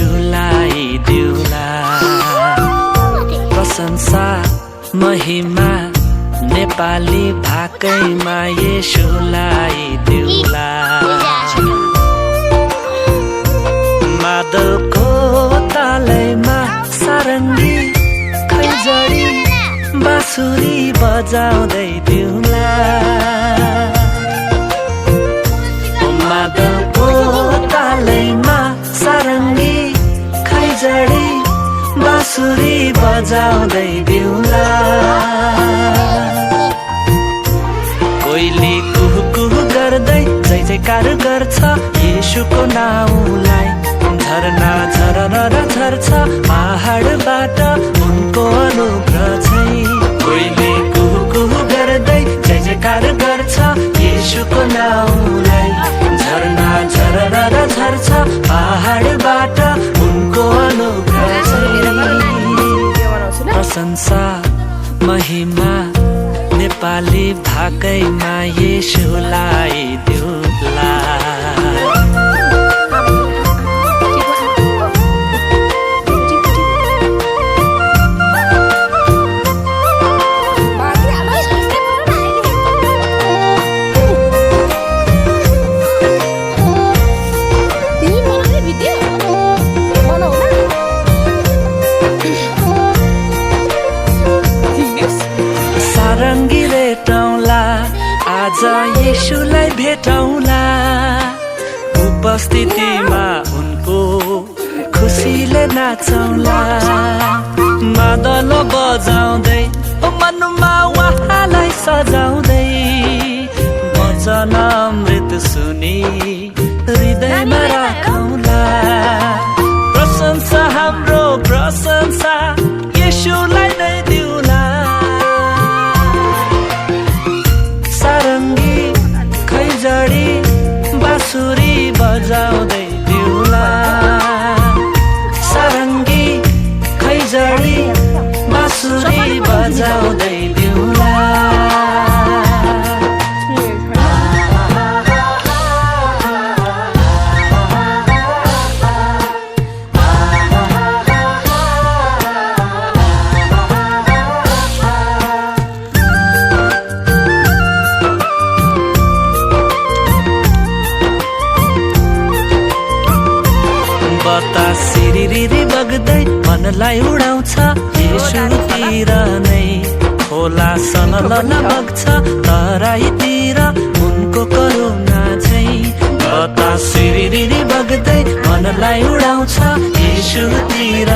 येशूलाई दिउला। प्रशंसा महिमा नेपाली भाकैमा येशूलाई दिउला। मादलको तालैमा सारङ्गी खैजडी बाँसुरी बजाउँदै दिउला। मादलको तालैमा सारङ्गी खैजडी बाँसुरी बजाउँदै दिउला। कोइली कुहु कुहु गर्दै जय जयकार गर्छ येशूको नाउँलाई। झरना झरना झर्छ पहाडबाट उनको अनुग्रह चाहिँ। कोइली कुहु कुहु गर्दै जय जयकार गर्छ येशूको नाउँलाई। झरना झरना झर्छ पहाडबाट उनको अनुग्रह चाहिँ। प्रशंसा महिमा नेपाली भाकैमा येशूलाई दिउला। सारङ्गी भेटौँला आज येशूलाई भेटौँला। उपस्थितिमा उनको खुसीले नाचौँला। मादल बजाउँदै मनमा उहाँलाई सजाउँदै वचन अमृत सुनि हृदयमा राखौँला। प्रशंसा हाम्रो प्रशंसा येशूलाई नै दिउला। सारङ्गी खैजडी बाँसुरी बजाउँदै दिउला। सारङ्गी खैजडी बाँसुरी बजाउँदै दिउला। बतास सिरिरी बग्दै मनलाई उडाउँछ येशूतिर नै। खोला सललन बग्छ तराईतिर उनको करुणा चाहिँ। बतास सिरिरी बग्दै मनलाई उडाउँछ येशूतिर।